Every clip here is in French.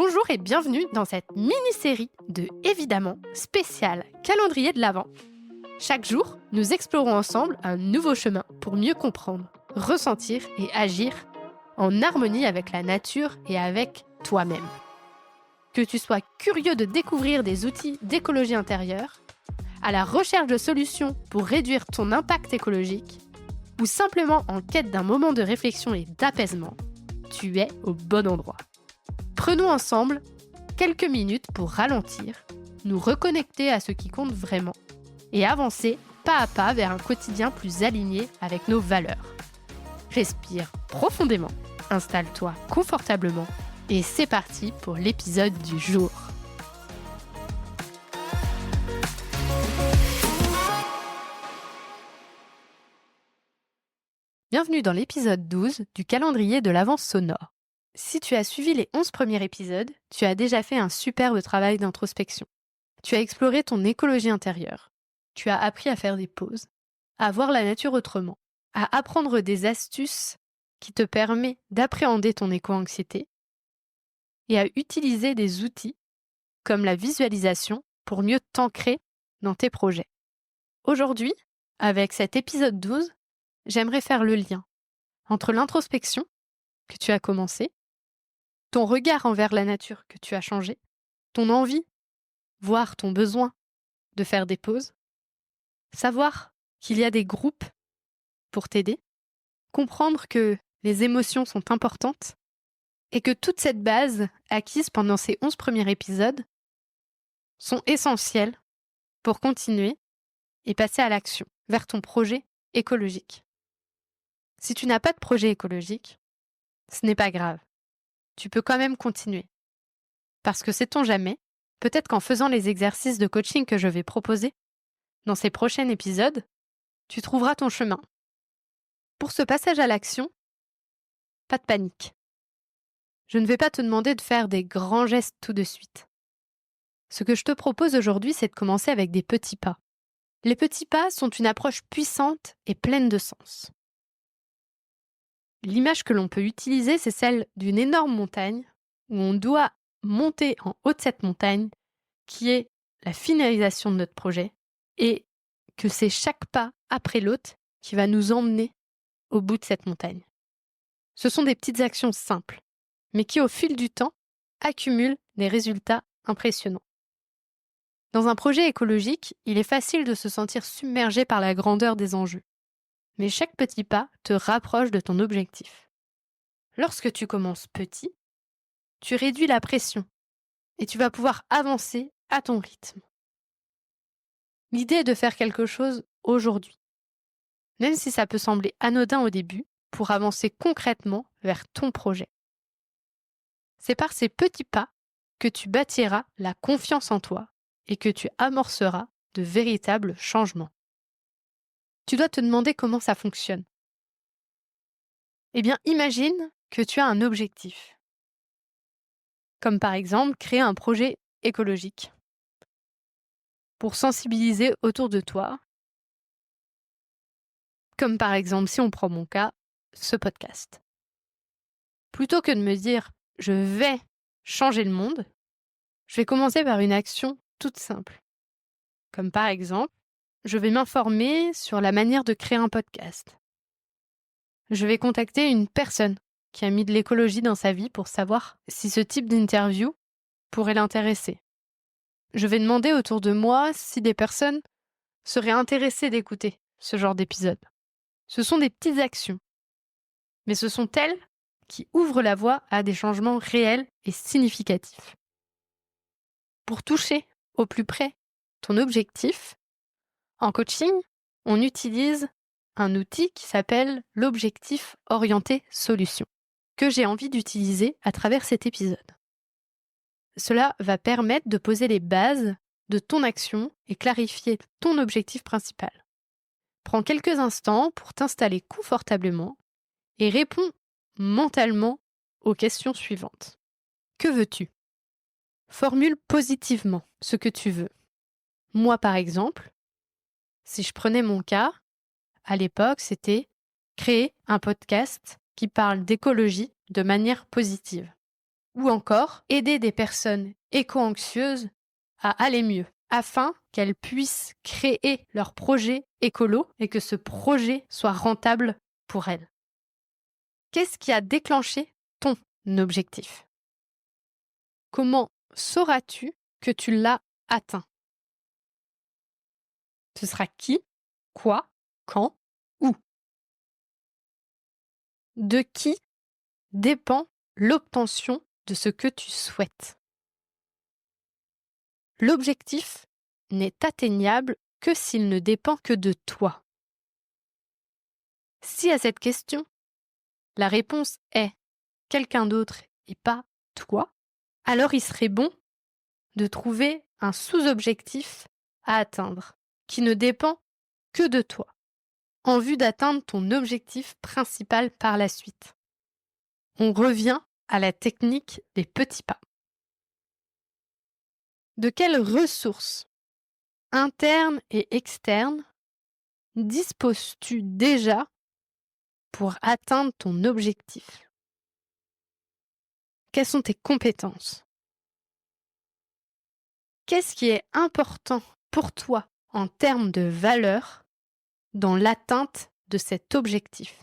Bonjour et bienvenue dans cette mini-série de évidemment spécial calendrier de l'Avent. Chaque jour, nous explorons ensemble un nouveau chemin pour mieux comprendre, ressentir et agir en harmonie avec la nature et avec toi-même. Que tu sois curieux de découvrir des outils d'écologie intérieure, à la recherche de solutions pour réduire ton impact écologique, ou simplement en quête d'un moment de réflexion et d'apaisement, tu es au bon endroit. Prenons ensemble quelques minutes pour ralentir, nous reconnecter à ce qui compte vraiment et avancer pas à pas vers un quotidien plus aligné avec nos valeurs. Respire profondément, installe-toi confortablement et c'est parti pour l'épisode du jour. Bienvenue dans l'épisode 12 du calendrier de l'Avent sonore. Si tu as suivi les 11 premiers épisodes, tu as déjà fait un superbe travail d'introspection. Tu as exploré ton écologie intérieure. Tu as appris à faire des pauses, à voir la nature autrement, à apprendre des astuces qui te permettent d'appréhender ton éco-anxiété et à utiliser des outils comme la visualisation pour mieux t'ancrer dans tes projets. Aujourd'hui, avec cet épisode 12, j'aimerais faire le lien entre l'introspection que tu as commencé, ton regard envers la nature que tu as changé, ton envie, voire ton besoin de faire des pauses, savoir qu'il y a des groupes pour t'aider, comprendre que les émotions sont importantes et que toute cette base acquise pendant ces 11 premiers épisodes sont essentielles pour continuer et passer à l'action vers ton projet écologique. Si tu n'as pas de projet écologique, ce n'est pas grave. Tu peux quand même continuer. Parce que sait-on jamais, peut-être qu'en faisant les exercices de coaching que je vais proposer dans ces prochains épisodes, tu trouveras ton chemin. Pour ce passage à l'action, pas de panique. Je ne vais pas te demander de faire des grands gestes tout de suite. Ce que je te propose aujourd'hui, c'est de commencer avec des petits pas. Les petits pas sont une approche puissante et pleine de sens. L'image que l'on peut utiliser, c'est celle d'une énorme montagne où on doit monter en haut de cette montagne, qui est la finalisation de notre projet, et que c'est chaque pas après l'autre qui va nous emmener au bout de cette montagne. Ce sont des petites actions simples, mais qui au fil du temps accumulent des résultats impressionnants. Dans un projet écologique, il est facile de se sentir submergé par la grandeur des enjeux. Mais chaque petit pas te rapproche de ton objectif. Lorsque tu commences petit, tu réduis la pression et tu vas pouvoir avancer à ton rythme. L'idée est de faire quelque chose aujourd'hui, même si ça peut sembler anodin au début, pour avancer concrètement vers ton projet. C'est par ces petits pas que tu bâtiras la confiance en toi et que tu amorceras de véritables changements. Tu dois te demander comment ça fonctionne. Eh bien, imagine que tu as un objectif, comme par exemple créer un projet écologique pour sensibiliser autour de toi, comme par exemple, si on prend mon cas, ce podcast. Plutôt que de me dire « je vais changer le monde », je vais commencer par une action toute simple, comme par exemple, je vais m'informer sur la manière de créer un podcast. Je vais contacter une personne qui a mis de l'écologie dans sa vie pour savoir si ce type d'interview pourrait l'intéresser. Je vais demander autour de moi si des personnes seraient intéressées d'écouter ce genre d'épisode. Ce sont des petites actions, mais ce sont elles qui ouvrent la voie à des changements réels et significatifs. Pour toucher au plus près ton objectif, en coaching, on utilise un outil qui s'appelle l'objectif orienté solution, que j'ai envie d'utiliser à travers cet épisode. Cela va permettre de poser les bases de ton action et clarifier ton objectif principal. Prends quelques instants pour t'installer confortablement et réponds mentalement aux questions suivantes. Que veux-tu ? Formule positivement ce que tu veux. Moi, par exemple, si je prenais mon cas, à l'époque, c'était créer un podcast qui parle d'écologie de manière positive. Ou encore aider des personnes éco-anxieuses à aller mieux, afin qu'elles puissent créer leur projet écolo et que ce projet soit rentable pour elles. Qu'est-ce qui a déclenché ton objectif? Comment sauras-tu que tu l'as atteint? Ce sera qui, quoi, quand, où? De qui dépend l'obtention de ce que tu souhaites? L'objectif n'est atteignable que s'il ne dépend que de toi. Si à cette question, la réponse est quelqu'un d'autre et pas toi, alors il serait bon de trouver un sous-objectif à atteindre qui ne dépend que de toi, en vue d'atteindre ton objectif principal par la suite. On revient à la technique des petits pas. De quelles ressources, internes et externes, disposes-tu déjà pour atteindre ton objectif? Quelles sont tes compétences? Qu'est-ce qui est important pour toi en termes de valeur dans l'atteinte de cet objectif?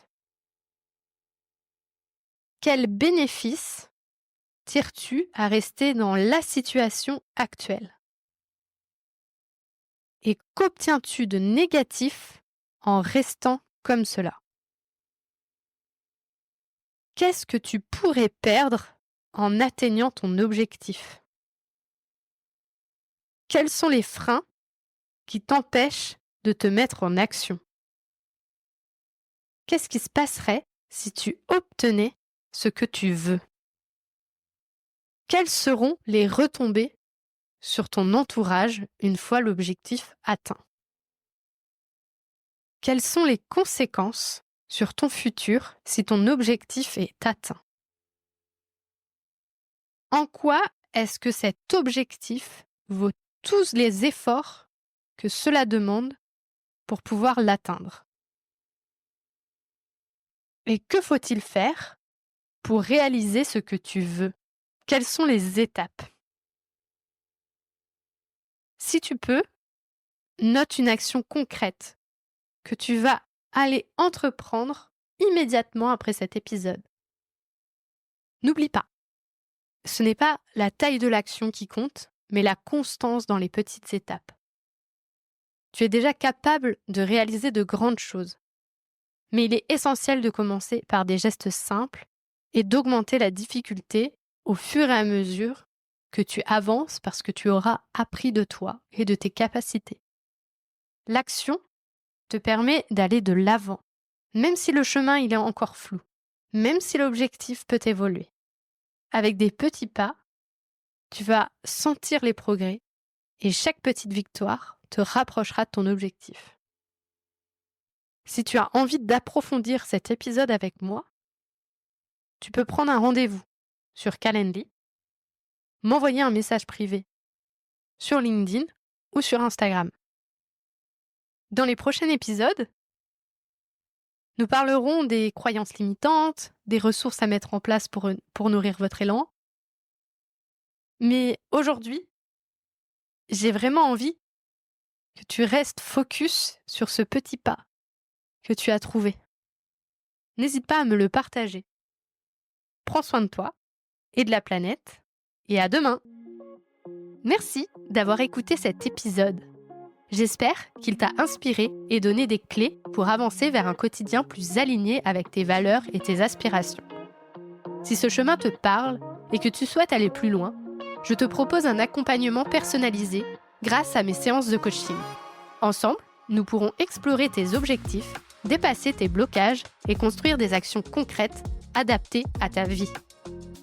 Quel bénéfice tires-tu à rester dans la situation actuelle? Et qu'obtiens-tu de négatif en restant comme cela? Qu'est-ce que tu pourrais perdre en atteignant ton objectif? Quels sont les freins qui t'empêchent de te mettre en action? Qu'est-ce qui se passerait si tu obtenais ce que tu veux? Quelles seront les retombées sur ton entourage une fois l'objectif atteint? Quelles sont les conséquences sur ton futur si ton objectif est atteint? En quoi est-ce que cet objectif vaut tous les efforts que cela demande pour pouvoir l'atteindre? Et que faut-il faire pour réaliser ce que tu veux? Quelles sont les étapes? Si tu peux, note une action concrète que tu vas aller entreprendre immédiatement après cet épisode. N'oublie pas, ce n'est pas la taille de l'action qui compte, mais la constance dans les petites étapes. Tu es déjà capable de réaliser de grandes choses, mais il est essentiel de commencer par des gestes simples et d'augmenter la difficulté au fur et à mesure que tu avances parce que tu auras appris de toi et de tes capacités. L'action te permet d'aller de l'avant, même si le chemin il est encore flou, même si l'objectif peut évoluer. Avec des petits pas, tu vas sentir les progrès et chaque petite victoire te rapprochera de ton objectif. Si tu as envie d'approfondir cet épisode avec moi, tu peux prendre un rendez-vous sur Calendly, m'envoyer un message privé sur LinkedIn ou sur Instagram. Dans les prochains épisodes, nous parlerons des croyances limitantes, des ressources à mettre en place pour nourrir votre élan. Mais aujourd'hui, j'ai vraiment envie que tu restes focus sur ce petit pas que tu as trouvé. N'hésite pas à me le partager. Prends soin de toi et de la planète et à demain. Merci d'avoir écouté cet épisode. J'espère qu'il t'a inspiré et donné des clés pour avancer vers un quotidien plus aligné avec tes valeurs et tes aspirations. Si ce chemin te parle et que tu souhaites aller plus loin, je te propose un accompagnement personnalisé grâce à mes séances de coaching. Ensemble, nous pourrons explorer tes objectifs, dépasser tes blocages et construire des actions concrètes adaptées à ta vie.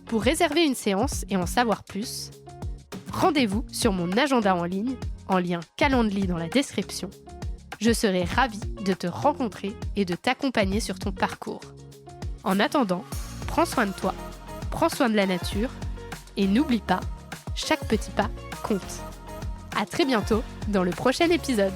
Pour réserver une séance et en savoir plus, rendez-vous sur mon agenda en ligne, en lien Calendly dans la description. Je serai ravie de te rencontrer et de t'accompagner sur ton parcours. En attendant, prends soin de toi, prends soin de la nature et n'oublie pas, chaque petit pas compte. À très bientôt dans le prochain épisode.